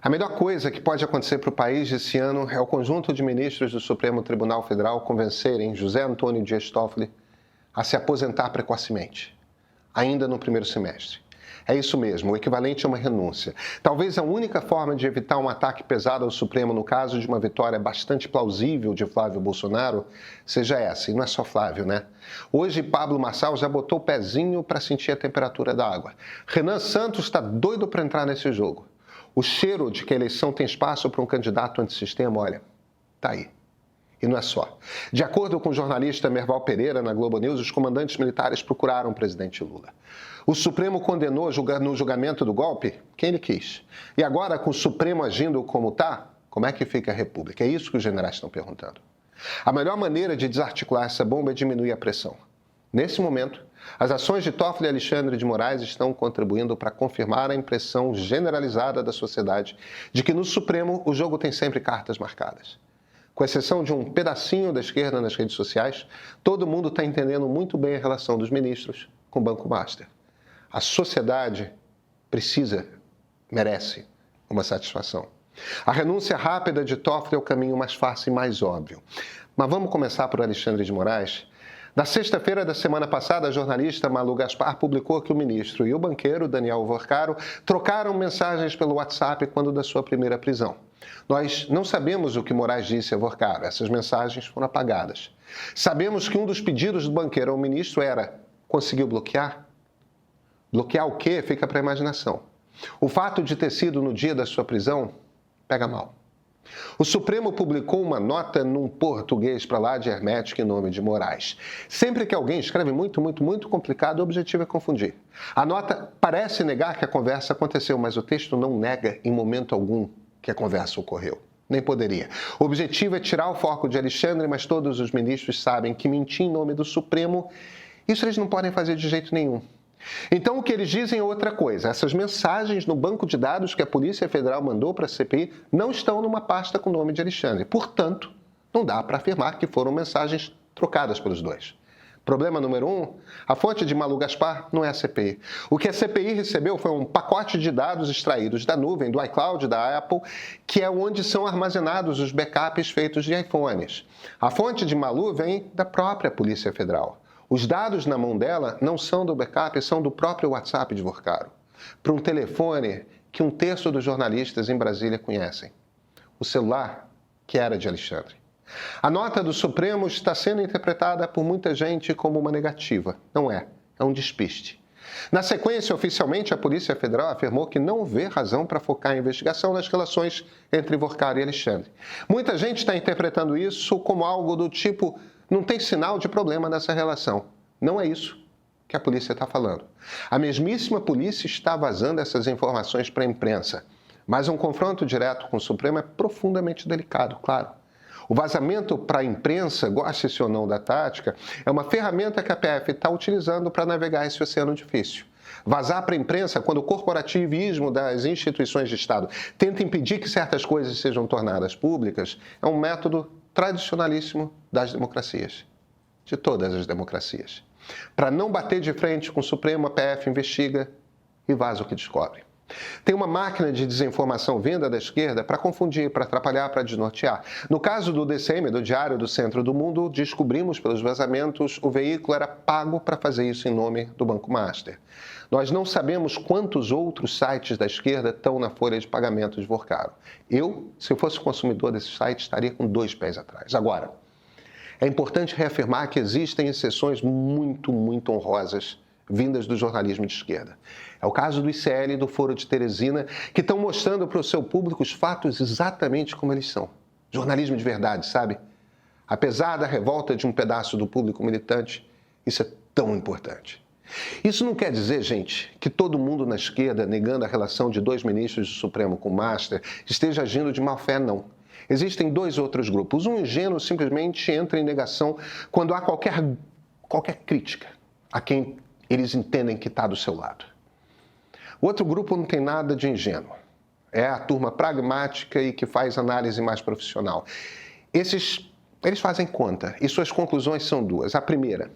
A melhor coisa que pode acontecer para o país esse ano é o conjunto de ministros do Supremo Tribunal Federal convencerem José Antônio Dias Toffoli a se aposentar precocemente, ainda no primeiro semestre. É isso mesmo, o equivalente a uma renúncia. Talvez a única forma de evitar um ataque pesado ao Supremo no caso de uma vitória bastante plausível de Flávio Bolsonaro seja essa, e não é só Flávio, né? Hoje, Pablo Marçal já botou o pezinho para sentir a temperatura da água. Renan Santos está doido para entrar nesse jogo. O cheiro de que a eleição tem espaço para um candidato antissistema, olha, tá aí. E não é só. De acordo com o jornalista Merval Pereira, na Globo News, os comandantes militares procuraram o presidente Lula. O Supremo condenou no julgamento do golpe quem ele quis. E agora, com o Supremo agindo como está, como é que fica a República? É isso que os generais estão perguntando. A melhor maneira de desarticular essa bomba é diminuir a pressão. Nesse momento, as ações de Toffoli e Alexandre de Moraes estão contribuindo para confirmar a impressão generalizada da sociedade de que no Supremo o jogo tem sempre cartas marcadas. Com exceção de um pedacinho da esquerda nas redes sociais, todo mundo está entendendo muito bem a relação dos ministros com o Banco Master. A sociedade merece uma satisfação. A renúncia rápida de Toffoli é o caminho mais fácil e mais óbvio. Mas vamos começar por Alexandre de Moraes. Na sexta-feira da semana passada, a jornalista Malu Gaspar publicou que o ministro e o banqueiro Daniel Vorcaro trocaram mensagens pelo WhatsApp quando da sua primeira prisão. Nós não sabemos o que Moraes disse a Vorcaro, essas mensagens foram apagadas. Sabemos que um dos pedidos do banqueiro ao ministro era: conseguiu bloquear? Bloquear o quê? Fica para a imaginação. O fato de ter sido no dia da sua prisão pega mal. O Supremo publicou uma nota num português para lá de hermético em nome de Moraes. Sempre que alguém escreve muito complicado, o objetivo é confundir. A nota parece negar que a conversa aconteceu, mas o texto não nega em momento algum que a conversa ocorreu. Nem poderia. O objetivo é tirar o foco de Alexandre, mas todos os ministros sabem que mentir em nome do Supremo, isso eles não podem fazer de jeito nenhum. Então, o que eles dizem é outra coisa. Essas mensagens no banco de dados que a Polícia Federal mandou para a CPI não estão numa pasta com o nome de Alexandre. Portanto, não dá para afirmar que foram mensagens trocadas pelos dois. Problema número 1, a fonte de Malu Gaspar não é a CPI. O que a CPI recebeu foi um pacote de dados extraídos da nuvem, do iCloud, da Apple, que é onde são armazenados os backups feitos de iPhones. A fonte de Malu vem da própria Polícia Federal. Os dados na mão dela não são do backup, são do próprio WhatsApp de Vorcaro, para um telefone que um terço dos jornalistas em Brasília conhecem. O celular que era de Alexandre. A nota do Supremo está sendo interpretada por muita gente como uma negativa. Não é, é um despiste. Na sequência, oficialmente, a Polícia Federal afirmou que não vê razão para focar a investigação nas relações entre Vorcaro e Alexandre. Muita gente está interpretando isso como algo do tipo: não tem sinal de problema nessa relação. Não é isso que a polícia está falando. A mesmíssima polícia está vazando essas informações para a imprensa. Mas um confronto direto com o Supremo é profundamente delicado, claro. O vazamento para a imprensa, goste-se ou não da tática, é uma ferramenta que a PF está utilizando para navegar esse oceano difícil. Vazar para a imprensa quando o corporativismo das instituições de Estado tenta impedir que certas coisas sejam tornadas públicas é um método tradicionalíssimo das democracias, de todas as democracias. Para não bater de frente com o Supremo, a PF investiga e vaza o que descobre. Tem uma máquina de desinformação vinda da esquerda para confundir, para atrapalhar, para desnortear. No caso do DCM, do Diário do Centro do Mundo, descobrimos pelos vazamentos o veículo era pago para fazer isso em nome do Banco Master. Nós não sabemos quantos outros sites da esquerda estão na folha de pagamento de Vorcaro. Eu, se eu fosse consumidor desse site, estaria com 2 pés atrás. Agora, é importante reafirmar que existem exceções muito honrosas vindas do jornalismo de esquerda. É o caso do ICL e do Foro de Teresina, que estão mostrando para o seu público os fatos exatamente como eles são. Jornalismo de verdade, sabe? Apesar da revolta de um pedaço do público militante, isso é tão importante. Isso não quer dizer, gente, que todo mundo na esquerda, negando a relação de 2 ministros do Supremo com o Master, esteja agindo de má fé, não. Existem 2 outros grupos. Um ingênuo simplesmente entra em negação quando há qualquer crítica a quem eles entendem que está do seu lado. O outro grupo não tem nada de ingênuo. É a turma pragmática e que faz análise mais profissional. Eles fazem conta e suas conclusões são 2. A primeira: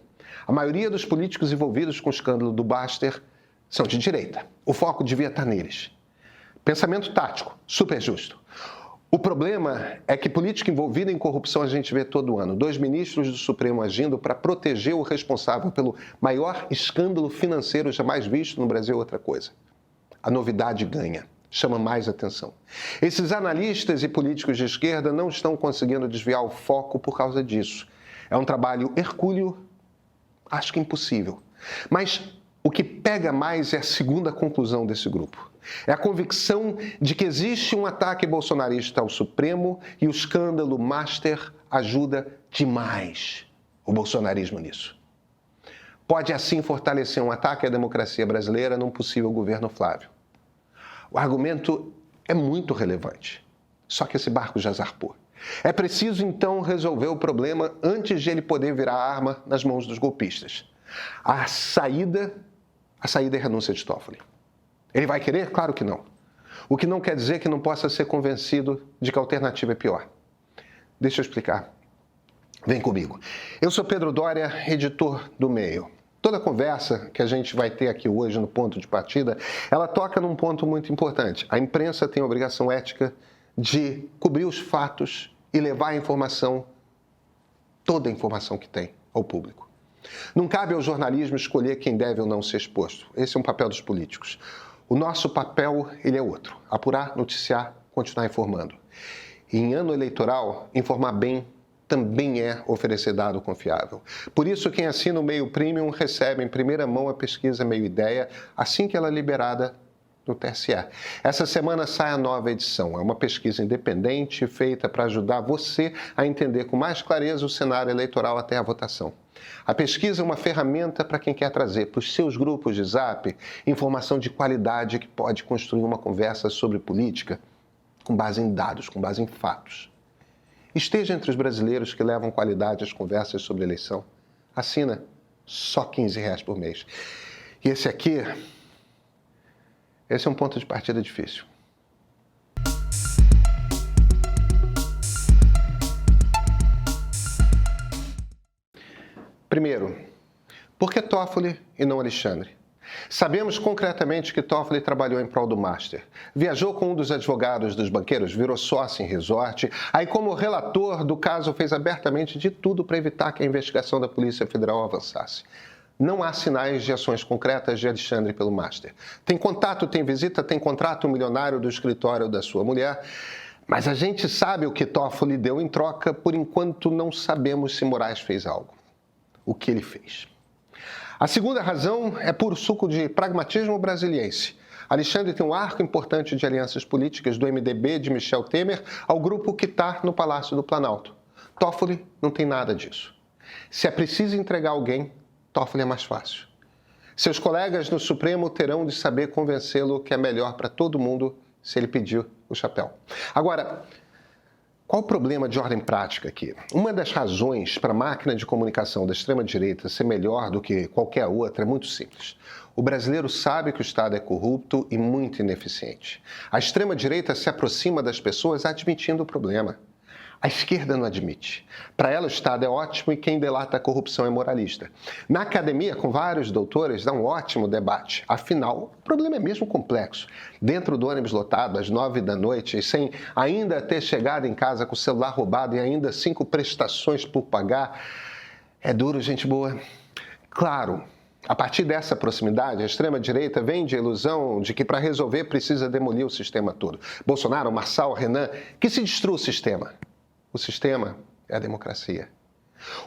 a maioria dos políticos envolvidos com o escândalo do Master são de direita. O foco devia estar neles. Pensamento tático, super justo. O problema é que política envolvida em corrupção a gente vê todo ano. 2 ministros do Supremo agindo para proteger o responsável pelo maior escândalo financeiro jamais visto no Brasil é outra coisa. A novidade ganha, chama mais atenção. Esses analistas e políticos de esquerda não estão conseguindo desviar o foco por causa disso. É um trabalho hercúleo, acho que impossível. Mas o que pega mais é a segunda conclusão desse grupo. É a convicção de que existe um ataque bolsonarista ao Supremo e o escândalo Master ajuda demais o bolsonarismo nisso. Pode assim fortalecer um ataque à democracia brasileira num possível governo Flávio. O argumento é muito relevante, só que esse barco já zarpou. É preciso então resolver o problema antes de ele poder virar arma nas mãos dos golpistas. A saída é a renúncia de Toffoli. Ele vai querer? Claro que não. O que não quer dizer que não possa ser convencido de que a alternativa é pior. Deixa eu explicar. Vem comigo. Eu sou Pedro Doria, editor do Meio. Toda conversa que a gente vai ter aqui hoje no ponto de partida, ela toca num ponto muito importante. A imprensa tem a obrigação ética de cobrir os fatos e levar a informação, toda a informação que tem, ao público. Não cabe ao jornalismo escolher quem deve ou não ser exposto. Esse é um papel dos políticos. O nosso papel, ele é outro. Apurar, noticiar, continuar informando. E em ano eleitoral, informar bem também é oferecer dado confiável. Por isso, quem assina o Meio Premium recebe em primeira mão a pesquisa Meio Ideia, assim que ela é liberada no TSE. Essa semana sai a nova edição. É uma pesquisa independente feita para ajudar você a entender com mais clareza o cenário eleitoral até a votação. A pesquisa é uma ferramenta para quem quer trazer para os seus grupos de Zap informação de qualidade que pode construir uma conversa sobre política com base em dados, com base em fatos. Esteja entre os brasileiros que levam qualidade às conversas sobre eleição. Assina só R$15 por mês. E esse é um ponto de partida difícil. Primeiro, por que Toffoli e não Alexandre? Sabemos concretamente que Toffoli trabalhou em prol do Master. Viajou com um dos advogados dos banqueiros, virou sócio em resort. Aí, como relator do caso, fez abertamente de tudo para evitar que a investigação da Polícia Federal avançasse. Não há sinais de ações concretas de Alexandre pelo Master. Tem contato, tem visita, tem contrato milionário do escritório da sua mulher. Mas a gente sabe o que Toffoli deu em troca, por enquanto não sabemos se Moraes fez algo. O que ele fez. A segunda razão é puro suco de pragmatismo brasiliense. Alexandre tem um arco importante de alianças políticas do MDB de Michel Temer ao grupo que está no Palácio do Planalto. Toffoli não tem nada disso. Se é preciso entregar alguém, Toffoli é mais fácil. Seus colegas no Supremo terão de saber convencê-lo que é melhor para todo mundo se ele pedir o chapéu. Agora, qual o problema de ordem prática aqui? Uma das razões para a máquina de comunicação da extrema-direita ser melhor do que qualquer outra é muito simples. O brasileiro sabe que o Estado é corrupto e muito ineficiente. A extrema-direita se aproxima das pessoas admitindo o problema. A esquerda não admite. Para ela, o Estado é ótimo e quem delata a corrupção é moralista. Na academia, com vários doutores, dá um ótimo debate. Afinal, o problema é mesmo complexo. Dentro do ônibus lotado, às 9 da noite, e sem ainda ter chegado em casa com o celular roubado e ainda 5 prestações por pagar, é duro, gente boa. Claro, a partir dessa proximidade, a extrema-direita vende a ilusão de que para resolver precisa demolir o sistema todo. Bolsonaro, Marçal, Renan, que se destrua o sistema. O sistema é a democracia.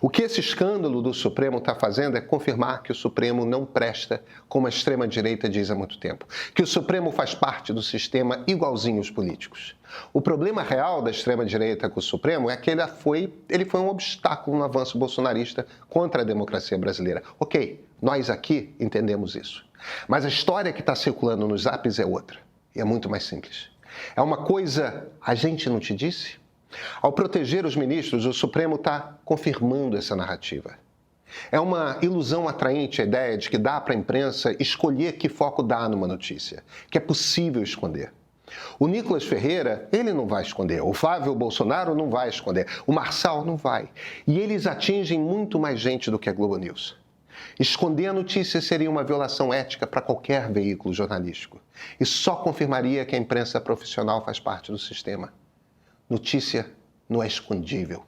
O que esse escândalo do Supremo está fazendo é confirmar que o Supremo não presta, como a extrema-direita diz há muito tempo. Que o Supremo faz parte do sistema igualzinho os políticos. O problema real da extrema-direita com o Supremo é que ele foi um obstáculo no avanço bolsonarista contra a democracia brasileira. Ok, nós aqui entendemos isso. Mas a história que está circulando nos zaps é outra. E é muito mais simples. É uma coisa, a gente não te disse? Ao proteger os ministros, o Supremo está confirmando essa narrativa. É uma ilusão atraente a ideia de que dá para a imprensa escolher que foco dá numa notícia, que é possível esconder. O Nicolas Ferreira, ele não vai esconder, o Flávio Bolsonaro não vai esconder, o Marçal não vai. E eles atingem muito mais gente do que a Globo News. Esconder a notícia seria uma violação ética para qualquer veículo jornalístico e só confirmaria que a imprensa profissional faz parte do sistema. Notícia não é escondível.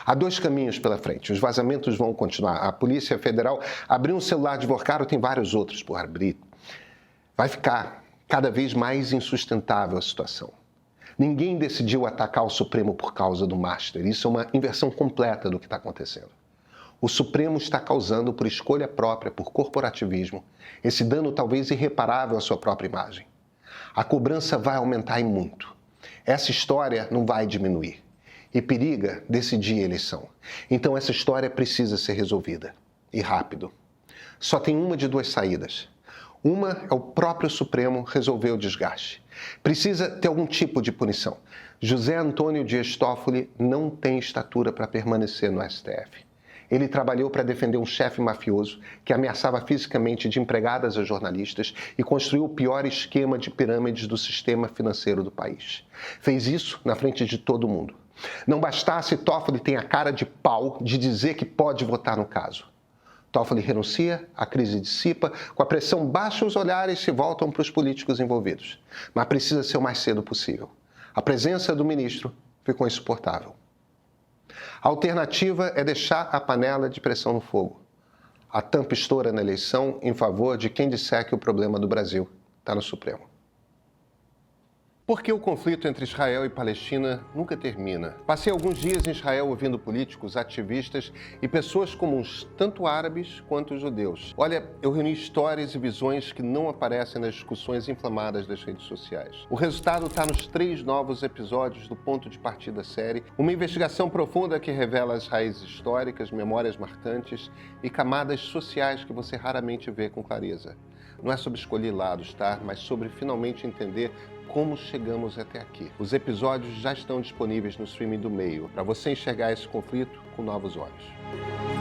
Há dois caminhos pela frente. Os vazamentos vão continuar. A Polícia Federal abriu um celular de Vorcaro, tem vários outros por abrir. Vai ficar cada vez mais insustentável a situação. Ninguém decidiu atacar o Supremo por causa do Master. Isso é uma inversão completa do que está acontecendo. O Supremo está causando, por escolha própria, por corporativismo, esse dano talvez irreparável à sua própria imagem. A cobrança vai aumentar e muito. Essa história não vai diminuir. E periga decidir a eleição. Então essa história precisa ser resolvida. E rápido. Só tem uma de duas saídas. Uma é o próprio Supremo resolver o desgaste. Precisa ter algum tipo de punição. José Antônio Dias Toffoli não tem estatura para permanecer no STF. Ele trabalhou para defender um chefe mafioso que ameaçava fisicamente de empregadas a jornalistas e construiu o pior esquema de pirâmides do sistema financeiro do país. Fez isso na frente de todo mundo. Não bastasse, Toffoli tem a cara de pau de dizer que pode votar no caso. Toffoli renuncia, a crise dissipa, com a pressão baixa os olhares se voltam para os políticos envolvidos. Mas precisa ser o mais cedo possível. A presença do ministro ficou insuportável. A alternativa é deixar a panela de pressão no fogo. A tampa estoura na eleição em favor de quem disser que o problema do Brasil está no Supremo. Por que o conflito entre Israel e Palestina nunca termina? Passei alguns dias em Israel ouvindo políticos, ativistas e pessoas comuns, tanto árabes quanto judeus. Olha, eu reuni histórias e visões que não aparecem nas discussões inflamadas das redes sociais. O resultado está nos 3 novos episódios do Ponto de Partida série, uma investigação profunda que revela as raízes históricas, memórias marcantes e camadas sociais que você raramente vê com clareza. Não é sobre escolher lados, tá? Mas sobre finalmente entender como chegamos até aqui. Os episódios já estão disponíveis no streaming do Meio, para você enxergar esse conflito com novos olhos.